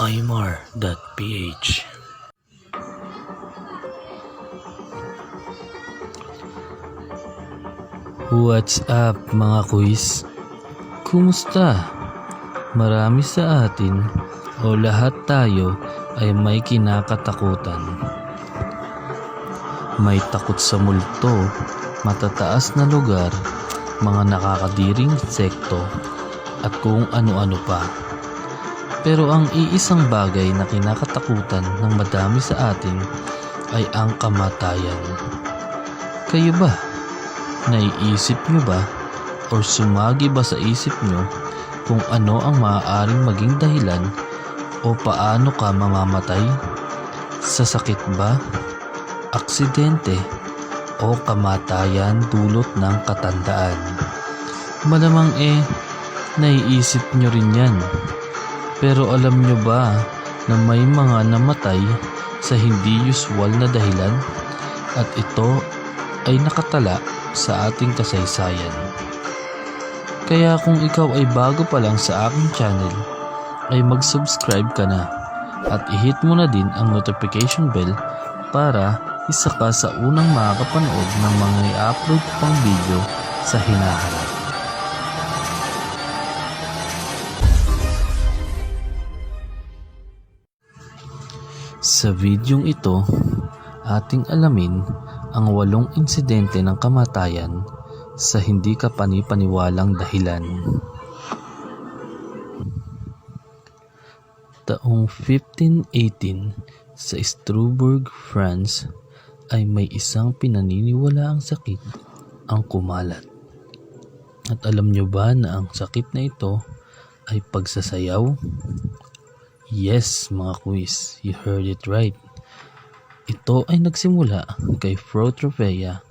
Aymar.ph. What's up mga quiz? Kumusta? Marami sa atin o lahat tayo ay may kinakatakutan. May takot sa multo, matataas na lugar, mga nakakadiring insekto at kung ano-ano pa. Pero ang iisang bagay na kinakatakutan ng madami sa atin ay ang kamatayan. Kayo ba? Naiisip nyo ba o sumagi ba sa isip nyo kung ano ang maaaring maging dahilan o paano ka mamamatay? Sa sakit ba? Aksidente o kamatayan dulot ng katandaan? Malamang naiisip nyo rin yan. Pero alam nyo ba na may mga namatay sa hindi usual na dahilan at ito ay nakatala sa ating kasaysayan? Kaya kung ikaw ay bago pa lang sa aking channel ay mag-subscribe ka na at i-hit mo na din ang notification bell para isa ka sa unang makakapanood ng mga i-upload pang video sa hinaharap. Sa videong ito, ating alamin ang 8 insidente ng kamatayan sa hindi ka panipaniwalang dahilan. Taong 1518 sa Strasbourg, France ay may isang pinaniniwalaang sakit ang kumalat. At alam nyo ba na ang sakit na ito ay pagsasayaw? Yes, mga quiz, you heard it right. Ito ay nagsimula kay Frau Tropea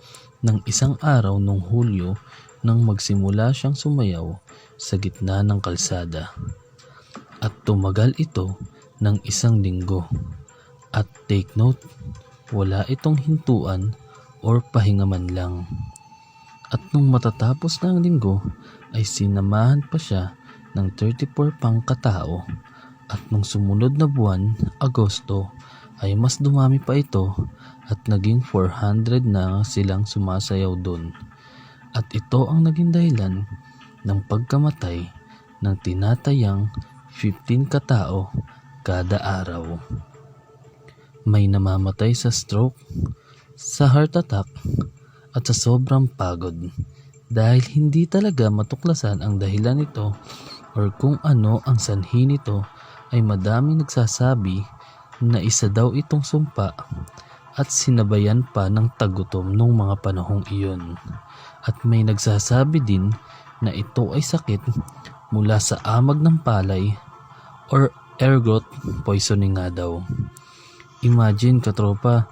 ng isang araw noong Hulyo nang magsimula siyang sumayaw sa gitna ng kalsada. At tumagal ito ng 1 linggo. At take note, wala itong hintuan or pahinga man lang. At nung matatapos na ang linggo ay sinamahan pa siya ng 34 pang katao. At nung sumunod na buwan, Agosto, ay mas dumami pa ito at naging 400 na silang sumasayaw doon. At ito ang naging dahilan ng pagkamatay ng tinatayang 15 katao kada araw. May namamatay sa stroke, sa heart attack, at sa sobrang pagod dahil hindi talaga matuklasan ang dahilan nito or kung ano ang sanhi nito. Ay madaming nagsasabi na isa daw itong sumpa at sinabayan pa ng tagutom nung mga panahong iyon. At may nagsasabi din na ito ay sakit mula sa amag ng palay or ergot poisoning nga daw. Imagine katropa,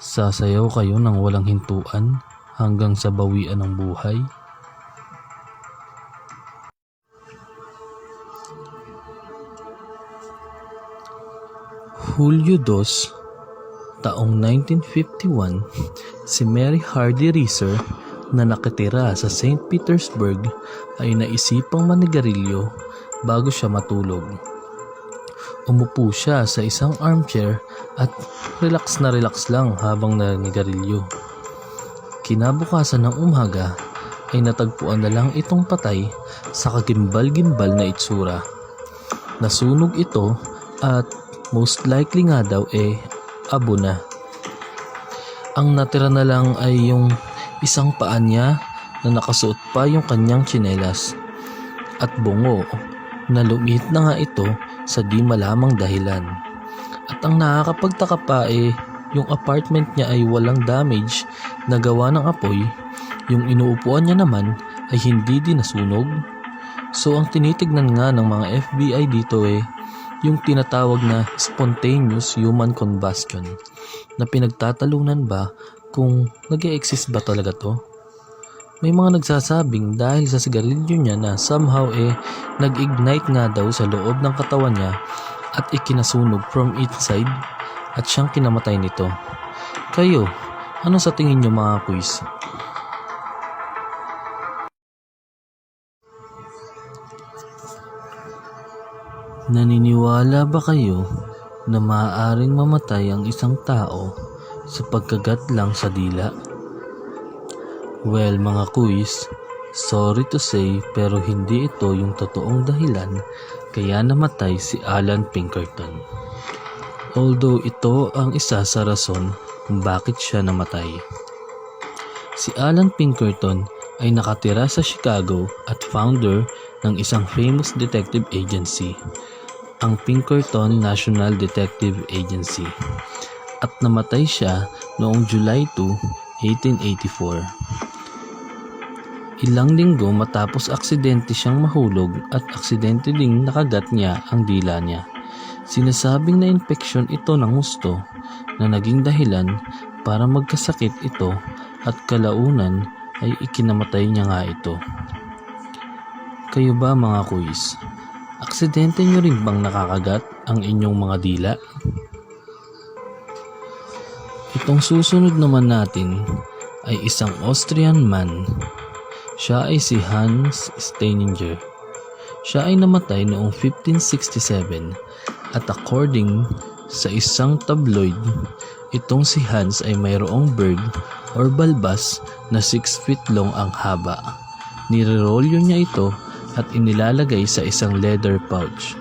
sasayaw kayo ng walang hintuan hanggang sa bawian ng buhay. Hulyo 2, taong 1951, si Mary Hardy Reeser na nakatira sa St. Petersburg ay naisipang manigarilyo bago siya matulog. Umupo siya sa isang armchair at relax lang habang nanigarilyo. Kinabukasan ng umaga ay natagpuan na lang itong patay sa kagimbal-gimbal na itsura. Nasunog ito at most likely nga daw abo na. Ang natira na lang ay yung isang paa niya na nakasuot pa yung kanyang tsinelas at bungo na lumit na nga ito sa di malamang dahilan. At ang nakakapagtaka pa yung apartment niya ay walang damage na gawa ng apoy, yung inuupuan niya naman ay hindi din nasunog. So ang tinitignan nga ng mga FBI dito yung tinatawag na spontaneous human combustion na pinagtatalunan ba kung nag-e-exist ba talaga to? May mga nagsasabing dahil sa sigarilyo niya na somehow nag-ignite nga daw sa loob ng katawan niya at ikinasunog from inside at siyang kinamatay nito. Kayo, ano sa tingin niyo mga quiz? Naniniwala ba kayo na maaaring mamatay ang isang tao sa pagkagat lang sa dila? Well mga kuis, sorry to say pero hindi ito yung totoong dahilan kaya namatay si Alan Pinkerton. Although ito ang isa sa rason kung bakit siya namatay. Si Alan Pinkerton ay nakatira sa Chicago at founder ng isang famous detective agency, ang Pinkerton National Detective Agency, at namatay siya noong July 2, 1884. Ilang linggo matapos aksidente siyang mahulog at aksidente ding nakagat niya ang dila niya. Sinasabing na infeksyon ito ng husto na naging dahilan para magkasakit ito at kalaunan ay ikinamatay niya nga ito. Kayo ba mga kuis? Aksidente nyo rin bang nakakagat ang inyong mga dila? Itong susunod naman natin ay isang Austrian man. Siya ay si Hans Steininger. Siya ay namatay noong 1567 at according sa isang tabloid, itong si Hans ay mayroong bird or balbas na 6 feet long ang haba. Nirerolyo niya ito at inilalagay sa isang leather pouch.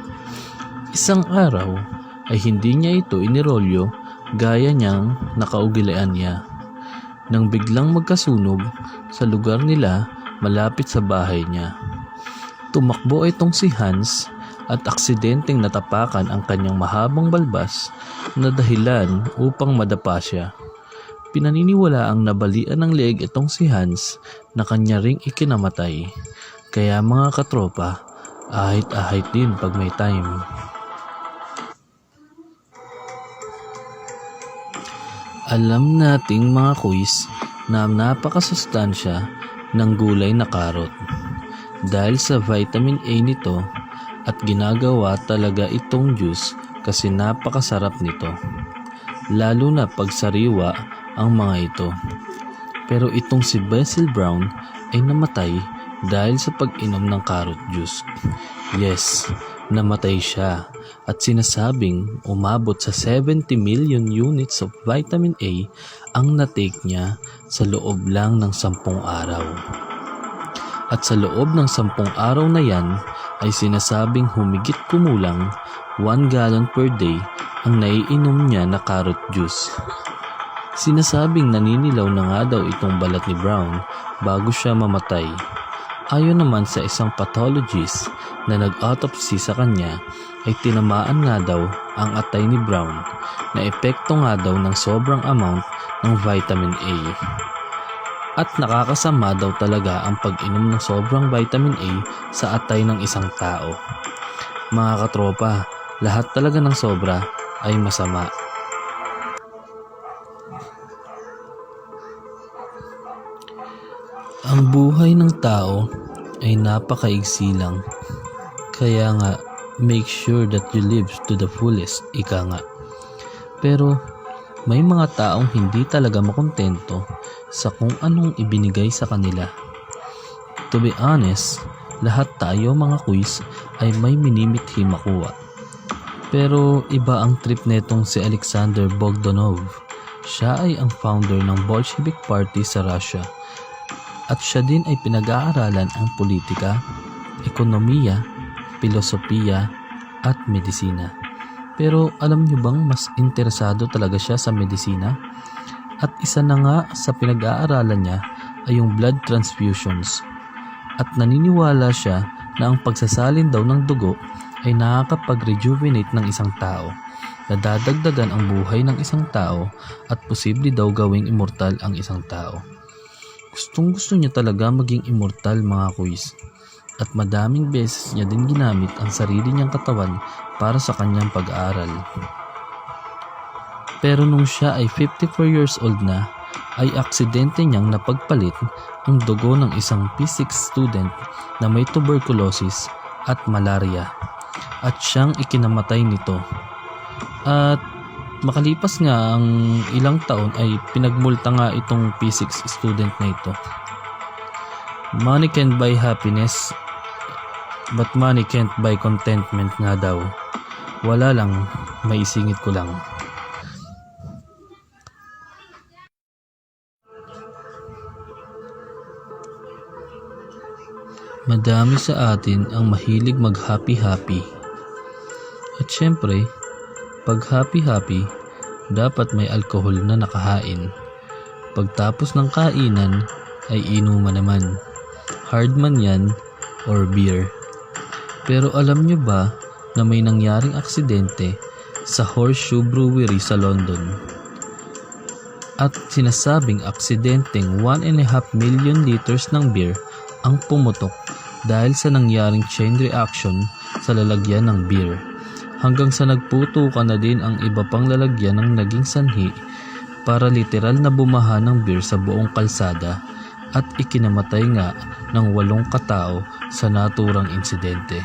Isang araw ay hindi niya ito inirolyo gaya niyang nakaugilaan niya. Nang biglang magkasunog sa lugar nila malapit sa bahay niya. Tumakbo itong si Hans at aksidenteng natapakan ang kanyang mahabang balbas na dahilan upang madapa siya. Pinaniniwala ang nabalian ng leeg itong si Hans na kanya ring ikinamatay. Kaya mga katropa, ahit-ahit din pag may time. Alam nating mga kuis na napakasustansya ng gulay na karot. Dahil sa vitamin A nito at ginagawa talaga itong juice kasi napakasarap nito. Lalo na pag sariwa ang mga ito. Pero itong si Basil Brown ay namatay dahil sa pag-inom ng carrot juice. Yes, namatay siya at sinasabing umabot sa 70 million units of vitamin A ang na-take niya sa loob lang ng 10 araw. At sa loob ng 10 araw na yan ay sinasabing humigit kumulang 1 gallon per day ang naiinom niya na carrot juice. Sinasabing naninilaw na nga daw itong balat ni Brown bago siya mamatay. Ayon naman sa isang pathologist na nag-autopsy sa kanya ay tinamaan nga daw ang atay ni Brown na epekto nga daw ng sobrang amount ng vitamin A. At nakakasama daw talaga ang pag-inom ng sobrang vitamin A sa atay ng isang tao. Mga katropa, lahat talaga ng sobra ay masama. Ang buhay ng tao ay napakaigsi lang. Kaya nga, make sure that you live to the fullest, ika nga. Pero, may mga taong hindi talaga makontento sa kung anong ibinigay sa kanila. To be honest, lahat tayo mga kuis ay may minimithi makuha. Pero iba ang trip netong si Alexander Bogdanov. Siya ay ang founder ng Bolshevik Party sa Russia. At siya din ay pinag-aaralan ang politika, ekonomiya, filosofiya at medisina. Pero alam niyo bang mas interesado talaga siya sa medisina? At isa na nga sa pinag-aaralan niya ay yung blood transfusions. At naniniwala siya na ang pagsasalin daw ng dugo ay nakakapag-rejuvenate ng isang tao, nadadagdagan ang buhay ng isang tao at posible daw gawing immortal ang isang tao. Gustong-gusto niya talaga maging immortal mga kuis. At madaming beses niya din ginamit ang sarili niyang katawan para sa kanyang pag-aaral. Pero nung siya ay 54 years old na, ay aksidente niyang napagpalit ang dugo ng isang physics student na may tuberculosis at malaria. At siyang ikinamatay nito. At makalipas nga ang ilang taon ay pinagmulta nga itong physics student na ito. Money can buy happiness, but money can't buy contentment nga daw. Wala lang, maisingit ko lang. Madami sa atin ang mahilig mag-happy-happy. At syempre, pag happy-happy, dapat may alkohol na nakahain. Pagtapos ng kainan, ay inuman naman. Hard man yan or beer. Pero alam nyo ba na may nangyaring aksidente sa Horseshoe Brewery sa London? At sinasabing aksidenteng 1.5 million liters ng beer ang pumutok dahil sa nangyaring chain reaction sa lalagyan ng beer. Hanggang sa nagputukan na din ang iba pang lalagyan ng naging sanhi para literal na bumaha ng beer sa buong kalsada at ikinamatay nga ng 8 katao sa naturang insidente.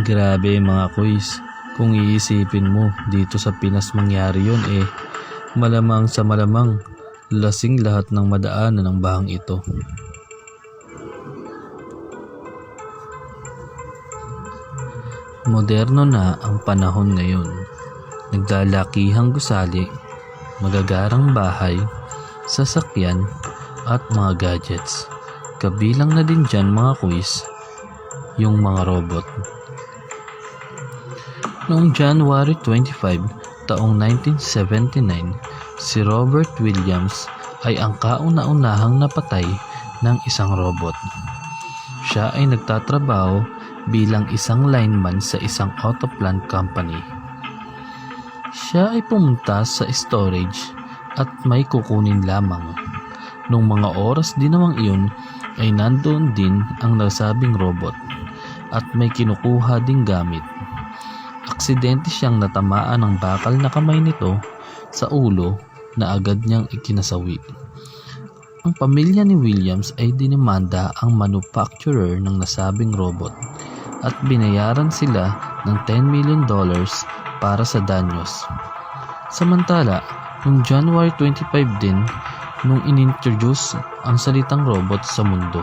Grabe mga kuys, kung iisipin mo dito sa Pinas mangyari yun malamang sa malamang lasing lahat ng madaanan ng bahang ito. Moderno na ang panahon ngayon. Naglalakihang gusali, magagarang bahay, sasakyan at mga gadgets. Kabilang na din dyan mga kuys, yung mga robot. Noong January 25, taong 1979, si Robert Williams ay ang kauna-unahang napatay ng isang robot. Siya ay nagtatrabaho bilang isang lineman sa isang auto plant company. Siya ay pumunta sa storage at may kukunin lamang. Nung mga oras din namang iyon ay nandoon din ang nasabing robot at may kinukuha ding gamit. Aksidente siyang natamaan ng bakal na kamay nito sa ulo na agad niyang ikinasawi. Ang pamilya ni Williams ay dinimanda ang manufacturer ng nasabing robot at binayaran sila ng $10 million para sa danyos. Samantala, noong January 25 din, nung inintroduce ang salitang robot sa mundo.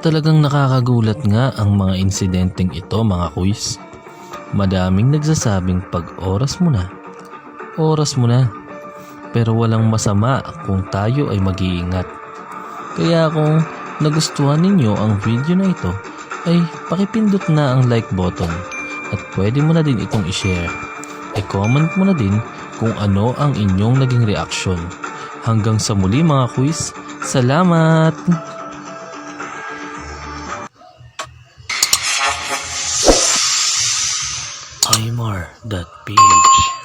Talagang nakakagulat nga ang mga insidenteng ito mga kuys. Madaming nagsasabing pag oras mo na, pero walang masama kung tayo ay mag-iingat. Kaya kung nagustuhan ninyo ang video na ito, ay pakipindot na ang like button at pwede mo na din itong i-share. I-comment mo na din kung ano ang inyong naging reaksyon. Hanggang sa muli mga kuys, salamat! Aymar.ph